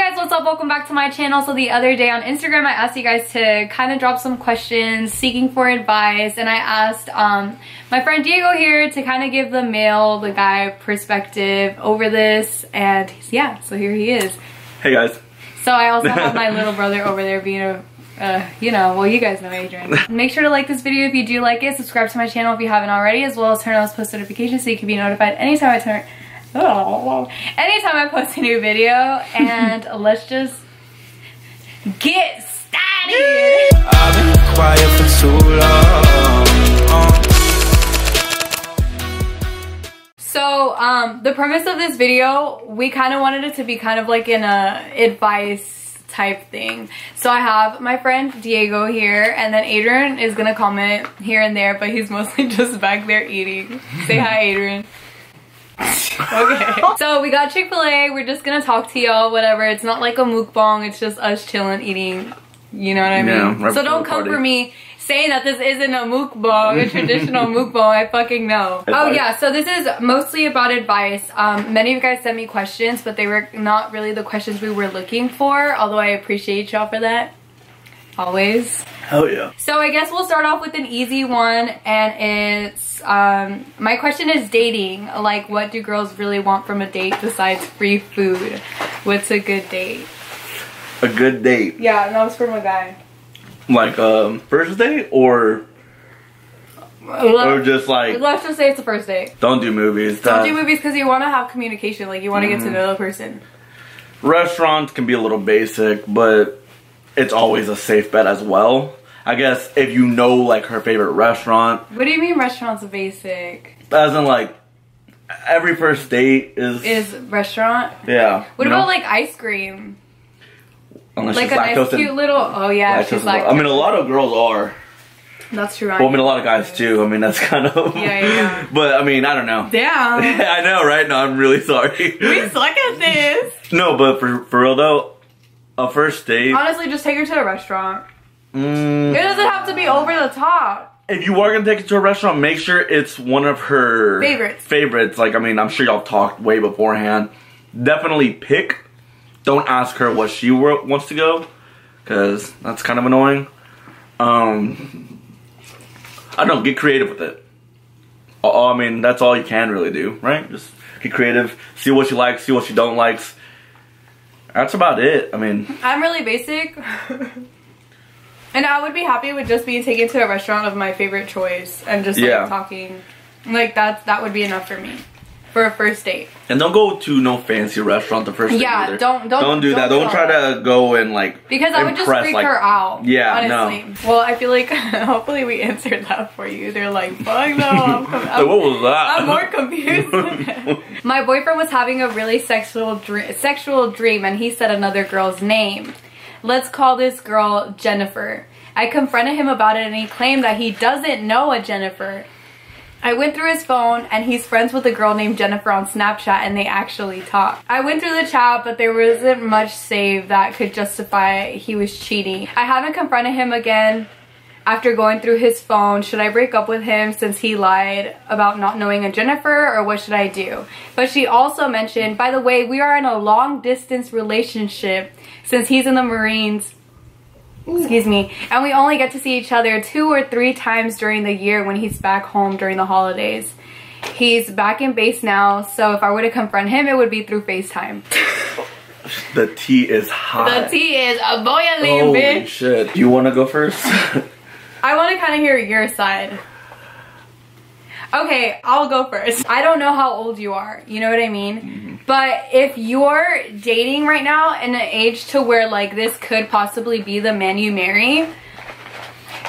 Hey guys, what's up? Welcome back to my channel. So the other day on Instagram, I asked you guys to kind of drop some questions seeking for advice, and I asked my friend Diego here to kind of give the male, the guy perspective over this, and yeah, so here he is. Hey guys. So I also have my little brother over there being a you know, well, you guys know Adrian. Make sure to like this video if you do like it, subscribe to my channel if you haven't already, as well as turn on those post notifications so you can be notified anytime I post a new video. And let's just get started. I've been quiet for too long. So the premise of this video, we kind of wanted it to be kind of like an advice type thing. So I have my friend Diego here, and then Adrian is gonna comment here and there, but he's mostly just back there eating. Say hi, Adrian. Okay, so we got Chick-fil-A. We're just gonna talk to y'all, whatever. It's not like a mukbang, it's just us chilling, eating, you know what I mean? Yeah, right. So don't come for me saying that this isn't a mukbang, a traditional mukbang. I fucking know. Advice. Oh yeah, so this is mostly about advice. Many of you guys sent me questions, but they were not really the questions we were looking for, although I appreciate y'all for that. Always. Hell yeah. So I guess we'll start off with an easy one, and it's my question is dating. Like, what do girls really want from a date besides free food? What's a good date? A good date? Yeah, that was from a guy. Like first date or just like, let's just say it's a first date. Don't do movies. Don't do movies because you want to have communication. Like, you want to get to know the person. Restaurants can be a little basic, but it's always a safe bet as well. I guess if you know like her favorite restaurant. What do you mean restaurants are basic? As in like every first date is restaurant? Yeah. What about like ice cream? Unless like a nice cute little, oh yeah, she's like, I mean, a lot of girls are. That's true. Well, I mean, a lot of guys too. I mean, that's kind of. Yeah. But I mean, I don't know. Damn. I know, right? No, I'm really sorry. We suck at this. No, but for real though, a first date. Honestly, just take her to a restaurant. It doesn't have to be over the top. If you are gonna take her to a restaurant, make sure it's one of her favorites. Like, I mean, I'm sure y'all talked way beforehand. Definitely pick. Don't ask her what she wants to go, because that's kind of annoying. I don't know, get creative with it. I mean, that's all you can really do, right? Just get creative, see what you like, see what you don't like. That's about it. I mean, I'm really basic. And I would be happy with just being taken to a restaurant of my favorite choice and just like talking. Like, that would be enough for me. For a first date. And don't go to no fancy restaurant the first date either. Don't do that. Don't try to go and like, because I would just freak her out. Yeah, honestly. No. Well, I feel like hopefully we answered that for you. They're like, fuck no. What was that? I'm more confused. My boyfriend was having a really sexual dream, and he said another girl's name. Let's call this girl Jennifer. I confronted him about it, and he claimed that he doesn't know a Jennifer. I went through his phone, and he's friends with a girl named Jennifer on Snapchat, and they actually talk. I went through the chat, but there wasn't much saved that could justify he was cheating. I haven't confronted him again after going through his phone. Should I break up with him since he lied about not knowing a Jennifer, or what should I do? But she also mentioned, by the way, we are in a long distance relationship since he's in the Marines. Excuse me. And we only get to see each other 2 or 3 times during the year when he's back home during the holidays. He's back in base now, so if I were to confront him, it would be through FaceTime. The tea is hot. The tea is a boiling, Holy bitch. Shit. Do you want to go first? I want to kind of hear your side. Okay, I'll go first. I don't know how old you are, you know what I mean? But if you're dating right now in an age to where like this could possibly be the man you marry,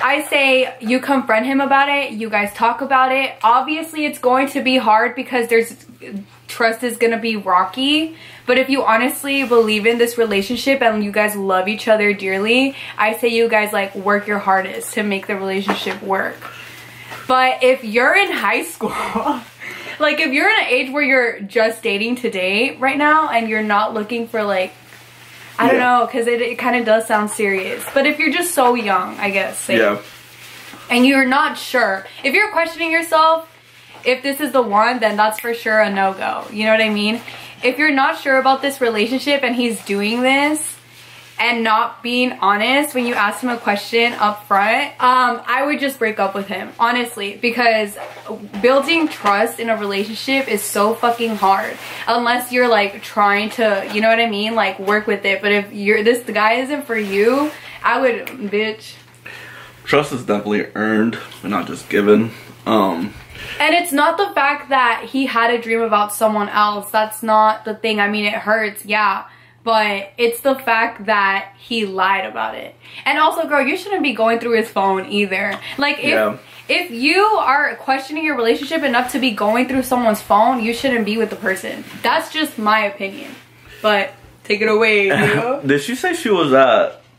I say you confront him about it, you guys talk about it. Obviously it's going to be hard because trust is gonna be rocky, but if you honestly believe in this relationship and you guys love each other dearly, I say you guys like work your hardest to make the relationship work. But if you're in high school, like if you're in an age where you're just dating to date right now and you're not looking for like, I don't know, because it kind of does sound serious. But if you're just so young, I guess. And you're not sure. If you're questioning yourself, if this is the one, then that's for sure a no-go. You know what I mean? If you're not sure about this relationship and he's doing this and not being honest when you ask him a question up front, I would just break up with him, honestly, because building trust in a relationship is so fucking hard unless you're like trying to, you know what I mean, like work with it. But if the guy isn't for you, I would, bitch. Trust is definitely earned and not just given. And it's not the fact that he had a dream about someone else. That's not the thing. I mean, it hurts, yeah. But it's the fact that he lied about it. And also, girl, you shouldn't be going through his phone either. Like, if you are questioning your relationship enough to be going through someone's phone, you shouldn't be with the person. That's just my opinion. But take it away, you know? Did she say she was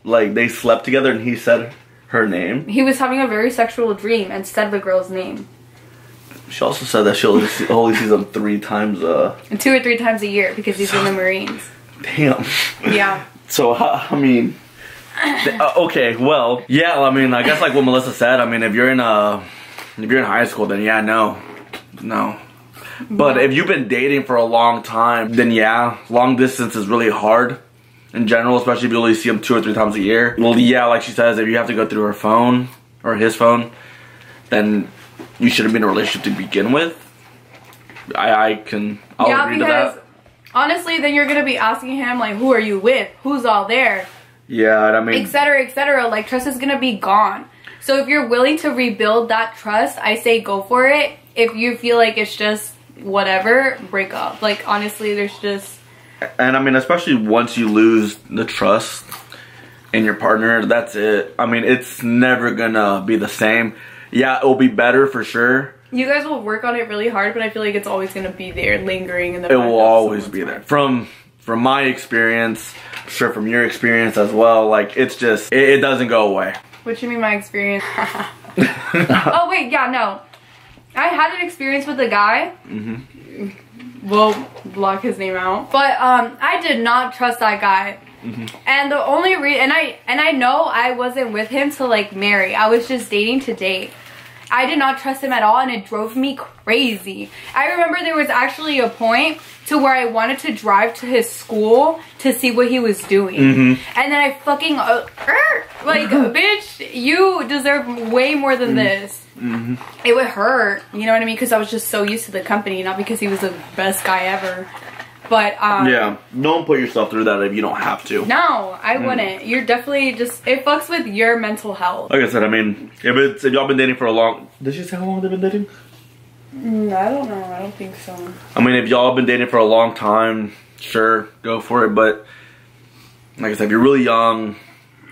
like they slept together and he said her name? He was having a very sexual dream and said the girl's name. She also said that she only sees him 3 times 2 or 3 times a year because he's in the Marines. Damn. Yeah. So I mean, okay, well, yeah. I mean, I guess like what Melissa said. I mean, if you're in high school, then yeah, no. But if you've been dating for a long time, then yeah, long distance is really hard in general, especially if you only see him 2 or 3 times a year. Well, yeah, like she says, if you have to go through her phone or his phone, then you shouldn't be in a relationship to begin with. I'll agree to that. Honestly, then you're gonna be asking him like, who are you with? Who's all there? Yeah, I mean, etc., etc. Like, trust is gonna be gone. So if you're willing to rebuild that trust, I say go for it. If you feel like it's just whatever, break up. Like, honestly, there's just... And I mean, especially once you lose the trust in your partner, that's it. I mean, it's never gonna be the same. Yeah, it'll be better for sure. You guys will work on it really hard, but I feel like it's always gonna be there, lingering in the back. It will always be there. From my experience, I'm sure from your experience as well, like, it's just, it doesn't go away. What do you mean my experience? Oh, wait, yeah, no. I had an experience with a guy. We'll block his name out. But I did not trust that guy. And the only reason, and I know I wasn't with him to like marry. I was just dating to date. I did not trust him at all, and it drove me crazy. I remember there was actually a point to where I wanted to drive to his school to see what he was doing. And then I fucking, like, bitch, you deserve way more than this. It would hurt, you know what I mean? Because I was just so used to the company, not because he was the best guy ever. But, yeah, don't put yourself through that if you don't have to. No, I wouldn't. You're definitely just, it fucks with your mental health. Like I said, I mean, if y'all been dating for a long, did she say how long they've been dating? I don't know, I don't think so. I mean, if y'all been dating for a long time, sure, go for it. But, like I said, if you're really young,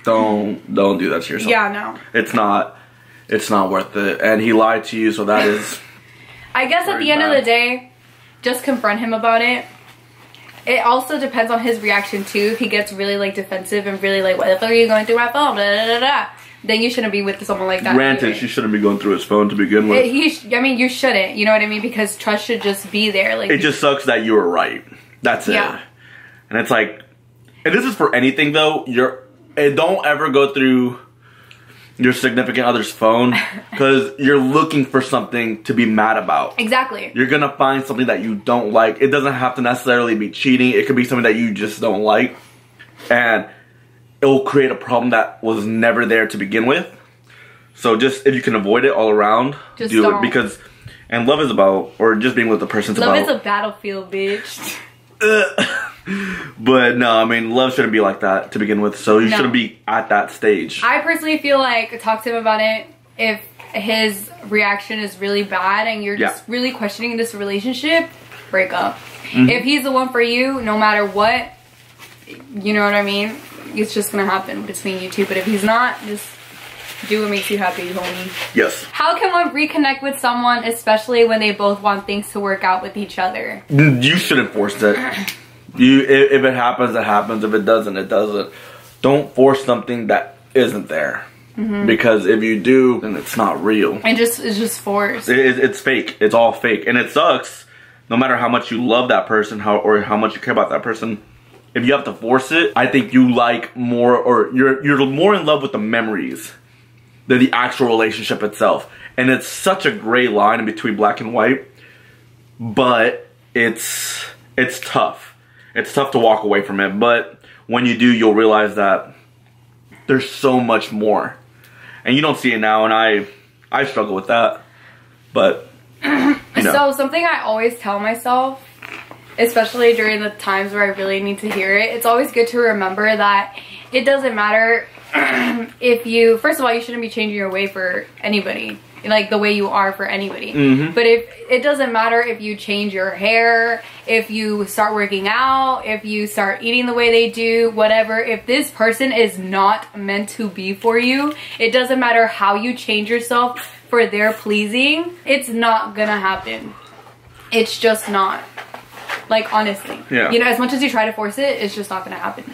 don't do that to yourself. Yeah, no. It's not worth it. And he lied to you, so that is I guess at the end of the day, just confront him about it. It also depends on his reaction too. If he gets really like defensive and really like, what the fuck are you going through my phone? Blah, blah, blah, blah. Then you shouldn't be with someone like that. Granted, she shouldn't be going through his phone to begin with. I mean, you shouldn't. You know what I mean? Because trust should just be there. Like, it just sucks that you were right. That's it. Yeah. And it's like, and this is for anything though. Don't ever go through your significant other's phone because you're looking for something to be mad about. Exactly. You're gonna find something that you don't like. It doesn't have to necessarily be cheating. It could be something that you just don't like, and it will create a problem that was never there to begin with. So just, if you can avoid it all around, just do it. Because, and love is about, or just being with the person's about. Love is a battlefield, bitch. But no, I mean, love shouldn't be like that to begin with, so you shouldn't be at that stage. I personally feel like, talk to him about it. If his reaction is really bad and you're just really questioning this relationship, break up. If he's the one for you, no matter what, you know what I mean? It's just gonna happen between you two. But if he's not, just do what makes you happy, homie. Yes. How can one reconnect with someone, especially when they both want things to work out with each other? You shouldn't force it. If it happens, it happens. If it doesn't, it doesn't. Don't force something that isn't there. Because if you do, then it's not real. It's just forced. It's fake. It's all fake. And it sucks. No matter how much you love that person, or how much you care about that person, if you have to force it, I think you like more, or you're more in love with the memories than the actual relationship itself. And it's such a gray line in between black and white, but it's tough. It's tough to walk away from it, but when you do, you'll realize that there's so much more. And you don't see it now, and I struggle with that. But, you know. So something I always tell myself, especially during the times where I really need to hear it, it's always good to remember that it doesn't matter if you, first of all, you shouldn't be changing your way for anybody. Like the way you are for anybody. But if it doesn't matter if you change your hair, if you start working out, if you start eating the way they do, whatever, if this person is not meant to be for you, it doesn't matter how you change yourself for their pleasing, it's not gonna happen. It's just not. Like, honestly. Yeah. You know, as much as you try to force it, it's just not gonna happen.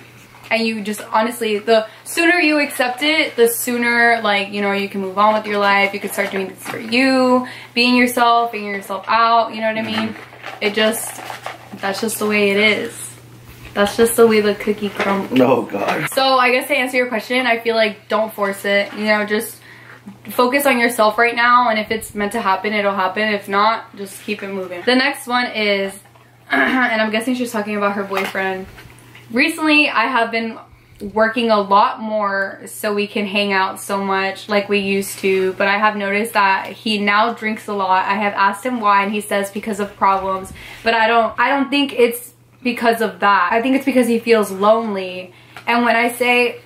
And you just, honestly, the sooner you accept it, the sooner, like, you know, you can move on with your life. You can start doing this for you, being yourself, figuring yourself out, you know what I mean? It just, that's just the way it is. That's just the way the cookie crumbles. Oh, God. So, I guess to answer your question, I feel like don't force it. You know, just focus on yourself right now. And if it's meant to happen, it'll happen. If not, just keep it moving. The next one is, and I'm guessing she's talking about her boyfriend. Recently, I have been working a lot more so we can hang out so much like we used to, but I have noticed that he now drinks a lot. I have asked him why, and he says because of problems, but I don't think it's because of that. I think it's because he feels lonely. And when I say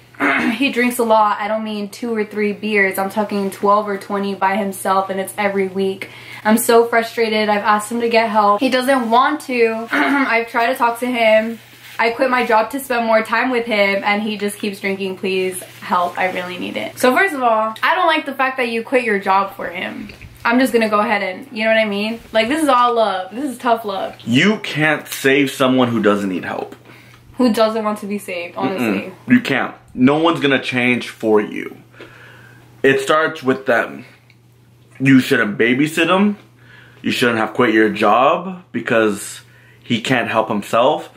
he drinks a lot, I don't mean 2 or 3 beers. I'm talking 12 or 20 by himself, and it's every week. I'm so frustrated. I've asked him to get help. He doesn't want to. I've tried to talk to him. I quit my job to spend more time with him, and he just keeps drinking. Please help. I really need it. So first of all, I don't like the fact that you quit your job for him. I'm just gonna go ahead and, you know what I mean? Like, this is all love. This is tough love. You can't save someone who doesn't need help. Who doesn't want to be saved, honestly. You can't. No one's gonna change for you. It starts with them. You shouldn't babysit him. You shouldn't have quit your job because he can't help himself.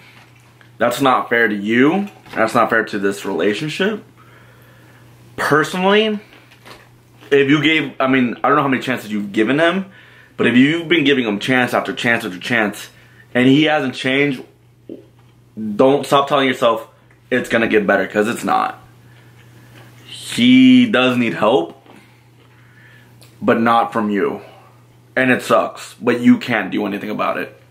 That's not fair to you. That's not fair to this relationship. Personally, if you gave, I mean, I don't know how many chances you've given him, but if you've been giving him chance after chance after chance, and he hasn't changed, don't stop telling yourself it's gonna get better, because it's not. He does need help, but not from you. And it sucks, but you can't do anything about it.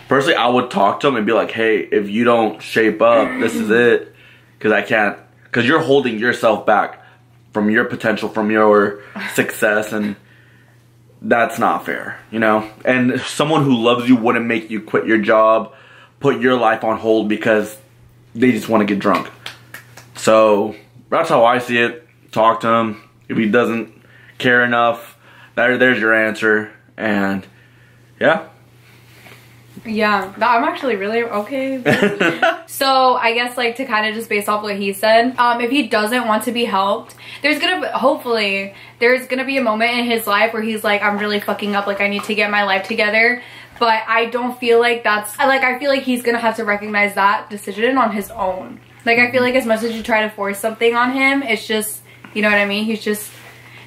Personally, I would talk to him and be like, hey, if you don't shape up, this is it. Because I can't, because you're holding yourself back from your potential, from your success, and that's not fair, you know? And someone who loves you wouldn't make you quit your job, put your life on hold because they just want to get drunk. So, that's how I see it. Talk to him. If he doesn't care enough, there's your answer. And, yeah. Yeah, I'm actually really okay. So I guess, like, to kind of just base off what he said, if he doesn't want to be helped, hopefully there's gonna be a moment in his life where he's like, I'm really fucking up, like I need to get my life together. But I don't feel like that's, like, I feel like he's gonna have to recognize that decision on his own. Like, I feel like as much as you try to force something on him, it's just, you know what I mean? He's just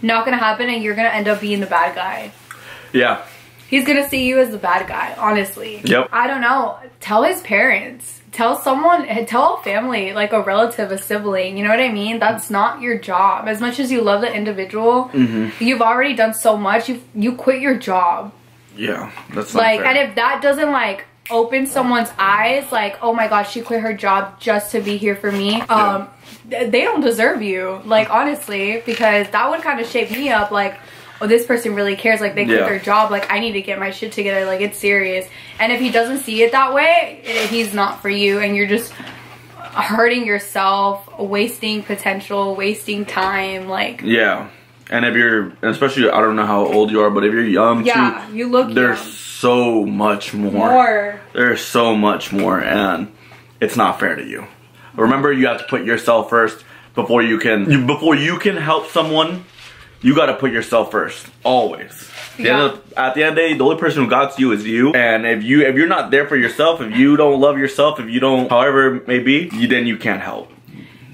not gonna happen, and you're gonna end up being the bad guy. Yeah. He's gonna see you as the bad guy, honestly. Yep. I don't know. Tell his parents. Tell someone, tell a family, like a relative, a sibling, you know what I mean? That's not your job. As much as you love the individual, you've already done so much. You quit your job. Yeah, that's not like, fair. And if that doesn't, like, open someone's eyes, like, oh my god, she quit her job just to be here for me, they don't deserve you. Like, honestly, because that would kind of shape me up, like, oh, this person really cares, like, they quit their job, like, I need to get my shit together, like, it's serious. And if he doesn't see it that way, he's not for you, and you're just hurting yourself, wasting potential, wasting time, like. Yeah, and if you're, especially, I don't know how old you are, but if you're young, too, you look there's young. So much more. There's so much more, and it's not fair to you. Remember, you have to put yourself first before you can help someone. You gotta put yourself first, always. At the end of the day, the only person who got to you is you. And if you're not there for yourself, if you don't love yourself, if you don't, however it may be, then you can't help.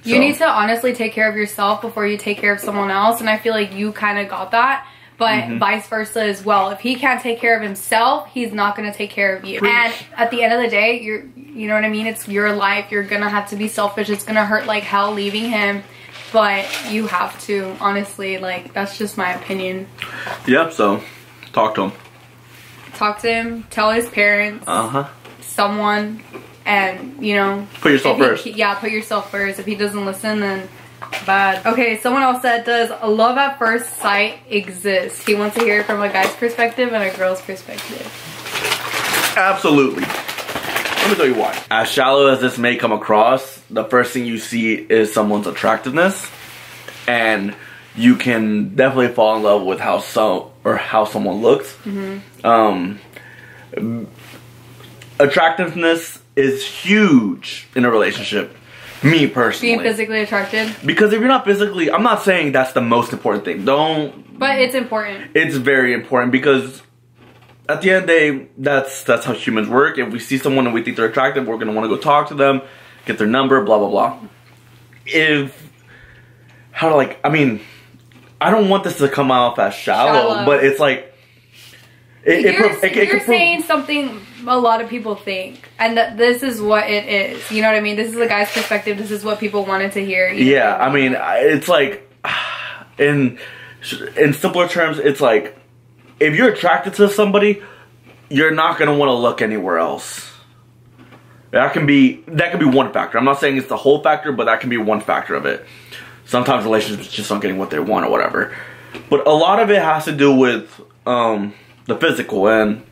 You need to honestly take care of yourself before you take care of someone else, and I feel like you kind of got that. But vice versa as well. If he can't take care of himself, he's not going to take care of you. And at the end of the day, you know what I mean? It's your life. You're going to have to be selfish. It's going to hurt like hell leaving him. But you have to, honestly. Like, that's just my opinion. Yep, so talk to him. Talk to him. Tell his parents. Someone. And, you know. Put yourself first. Yeah, put yourself first. If he doesn't listen, then... bad. Okay, someone else said, does love at first sight exist? He wants to hear it from a guy's perspective and a girl's perspective. Absolutely. Let me tell you why. As shallow as this may come across, the first thing you see is someone's attractiveness, and you can definitely fall in love with how someone looks. Attractiveness is huge in a relationship. Me personally. Being physically attracted? Because if you're not physically, I'm not saying that's the most important thing. But it's important. It's very important because at the end of the day, that's how humans work. If we see someone and we think they're attractive, we're going to want to go talk to them, get their number, blah, blah, blah. I don't want this to come off as shallow. But it's like, you're saying something a lot of people think, and that this is what it is. You know what I mean? This is the guy's perspective. This is what people wanted to hear. Yeah, I mean, it's like, in simpler terms, it's like, if you're attracted to somebody, you're not gonna want to look anywhere else. That can be one factor. I'm not saying it's the whole factor, but that can be one factor of it. Sometimes relationships just aren't getting what they want or whatever. But a lot of it has to do with the physical, and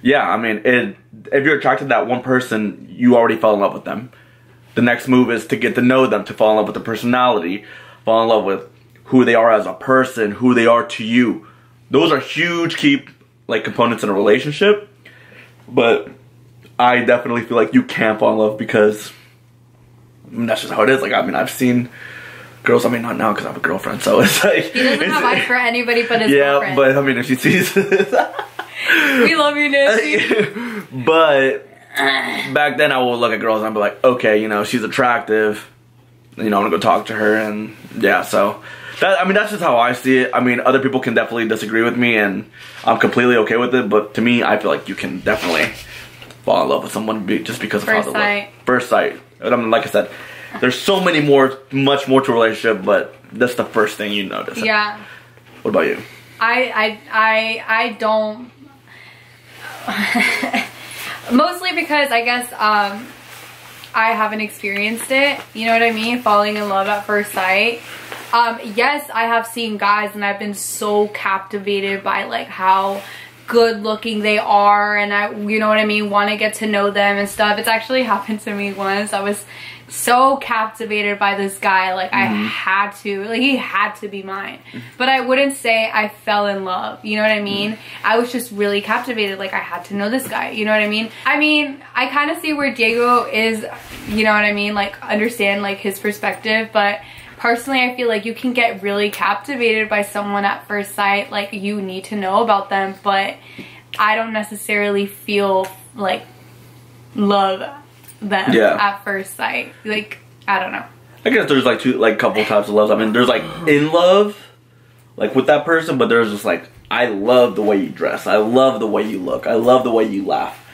yeah, I mean, if you're attracted to that one person, you already fell in love with them. The next move is to get to know them, to fall in love with their personality, fall in love with who they are as a person, who they are to you. Those are huge key components in a relationship. But I definitely feel like you can fall in love because that's just how it is. Like, I mean, I've seen girls, I mean, not now because I have a girlfriend, so it's like... He doesn't have eyes for anybody but his girlfriend. Yeah, but I mean, if she sees... We love you, Nancy. But back then I would look at girls and I'd be like, okay, you know, she's attractive. You know, I'm gonna go talk to her, and yeah, so... that's just how I see it. I mean, other people can definitely disagree with me, and I'm completely okay with it, but to me, I feel like you can definitely fall in love with someone just because of how they look. First sight. I mean, like I said, there's so much more to a relationship, but that's the first thing you notice. Yeah. What about you? I don't... Mostly because I guess I haven't experienced it. You know what I mean? Falling in love at first sight. Yes, I have seen guys and I've been so captivated by like how good looking they are, and I, you know what I mean, want to get to know them and stuff. It's actually happened to me once. I was so captivated by this guy, like I had to, like he had to be mine. But I wouldn't say I fell in love, you know what I mean? I was just really captivated, like I had to know this guy, you know what I mean? I kind of see where Diego is, you know what I mean, like understand like his perspective, but personally, I feel like you can get really captivated by someone at first sight. Like, you need to know about them, but I don't necessarily feel like love them at first sight. Like, I don't know. I guess there's like couple types of love. I mean, there's like in love, like with that person, but there's just like, I love the way you dress. I love the way you look. I love the way you laugh.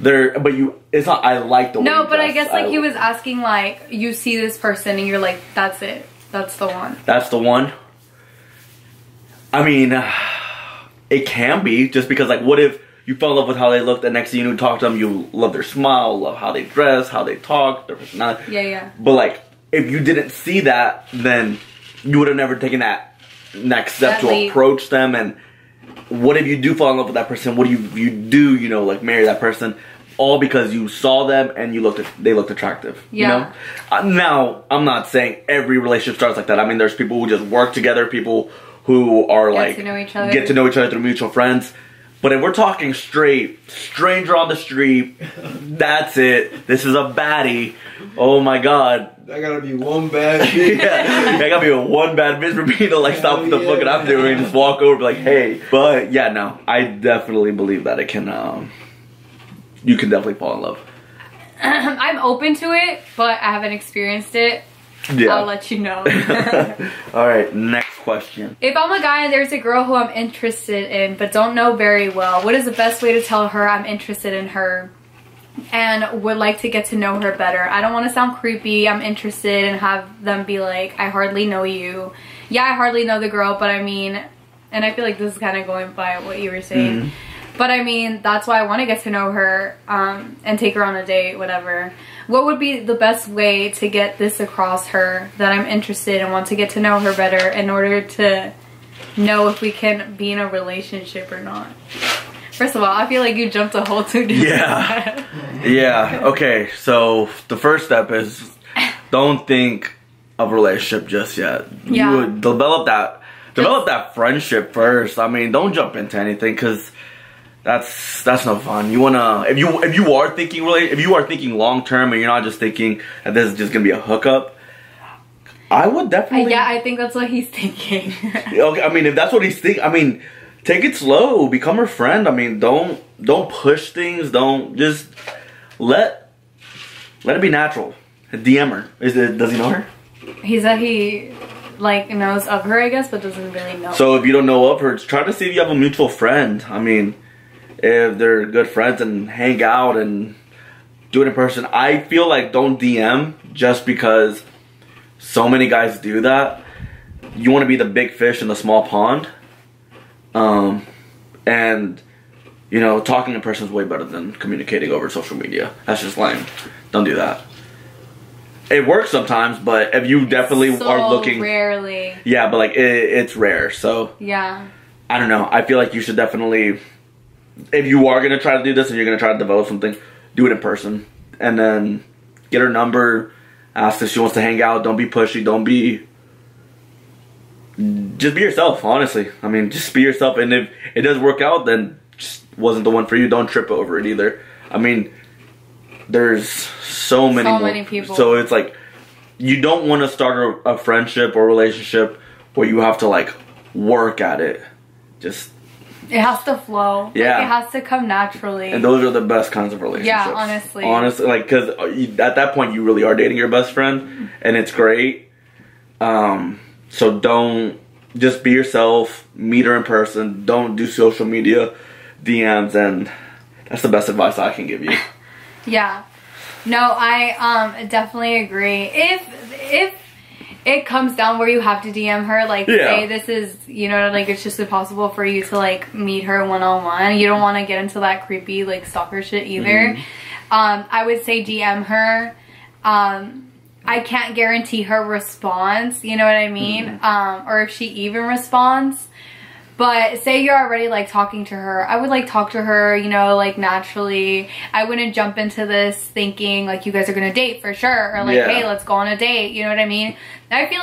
It's not, I like the way No, but I guess like he was asking, like, you see this person and you're like, that's it. That's the one. That's the one? I mean, it can be, just because like, what if you fell in love with how they look, the next thing you talk to them, you love their smile, love how they dress, how they talk, their personality. Yeah. But like, if you didn't see that, then you would have never taken that next step to approach them. And what if you do fall in love with that person? What do you do, you know, like marry that person? All because you saw them and they looked attractive. Yeah. You know? Now, I'm not saying every relationship starts like that. I mean, there's people who just work together, people who are get to know each other through mutual friends. But if we're talking straight, stranger on the street, that's it. This is a baddie. Oh my God. I gotta be one bad bitch. Yeah, I gotta be one bad bitch for me to like stop what the fuck I'm doing and just walk over and be like, hey. But yeah, no, I definitely believe that it can, you can definitely fall in love. I'm open to it, but I haven't experienced it. Yeah. I'll let you know. Alright, next question. If I'm a guy and there's a girl who I'm interested in but don't know very well, what is the best way to tell her I'm interested in her and would like to get to know her better? I don't want to sound creepy. I'm interested and have them be like, I hardly know you. Yeah, I hardly know the girl, but I mean, and I feel like this is kind of going by what you were saying. But I mean, that's why I want to get to know her and take her on a date, whatever. What would be the best way to get this across her that I'm interested and want to get to know her better in order to know if we can be in a relationship or not? First of all, I feel like you jumped a whole 2 different steps. Yeah, okay, so the first step is don't think of a relationship just yet. Yeah. You would develop that friendship first. I mean, don't jump into anything because that's no fun. You wanna if you are thinking long term and you're not just thinking that this is just gonna be a hookup, I would definitely. Yeah, I think that's what he's thinking. Okay, I mean, if that's what he's thinking, I mean, take it slow. Become her friend. I mean, don't push things. Don't just let it be natural. DM her. Does he know her? He said he like knows of her, I guess, but doesn't really know. So if you don't know of her, try to see if you have a mutual friend. I mean, if they're good friends and hang out and do it in person. I feel like don't DM just because so many guys do that. You want to be the big fish in the small pond. And you know, talking in person is way better than communicating over social media. That's just lame. Don't do that. It works sometimes, but if you definitely are looking, rarely. Yeah, but like it's rare. So yeah, I don't know. I feel like you should definitely, if you are gonna try to do this and you're gonna try to develop something, do it in person, and then get her number. Ask if she wants to hang out. Don't be pushy. Just be yourself. Honestly, I mean, just be yourself. And if it does work out, then just wasn't the one for you. Don't trip over it either. I mean, there's so many people. So it's like you don't want to start a friendship or relationship where you have to like work at it. Just it has to flow. Yeah, like, it has to come naturally. And those are the best kinds of relationships. Yeah, honestly, like because at that point you really are dating your best friend, and it's great. So don't just be yourself. Meet her in person. Don't do social media DMs, and that's the best advice I can give you. Yeah. No, I definitely agree. If it comes down where you have to DM her, like say this is, you know, like it's just impossible for you to like meet her one-on-one. You don't want to get into that creepy like stalker shit either. I would say DM her. I can't guarantee her response, you know what I mean? Or if she even responds. But say you're already like talking to her, I would like talk to her, you know, like naturally. I wouldn't jump into this thinking like you guys are gonna date for sure, or like hey, let's go on a date, you know what I mean? I feel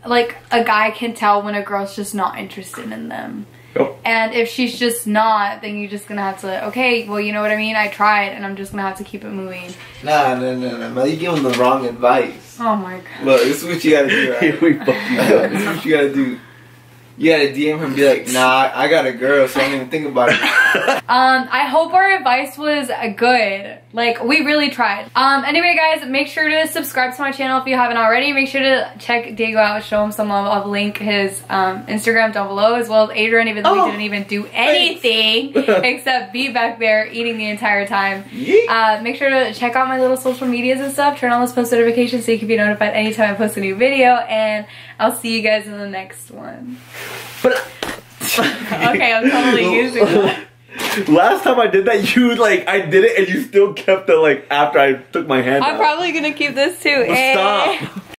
like a guy can tell when a girl's just not interested in them. And if she's just not, then you're just gonna have to, okay, well, you know what I mean? I tried, and I'm just gonna have to keep it moving. Nah, no. You giving the wrong advice. Oh my god. Look, this is what you gotta do, right? This is what you gotta do. You gotta DM her and be like, nah, I got a girl, so I don't even think about it. I hope our advice was good. Like, we really tried. Anyway, guys, make sure to subscribe to my channel if you haven't already. Make sure to check Diego out, show him some love. I'll link his Instagram down below, as well as Adrian, even though he didn't even do anything except be back there eating the entire time. Make sure to check out my little social medias and stuff. Turn on those post notifications so you can be notified anytime I post a new video. And I'll see you guys in the next one. Okay, I'm totally using that. Last time I did that, you like, I did it and you still kept it like after I took my hand out. I'm probably gonna keep this too. Stop.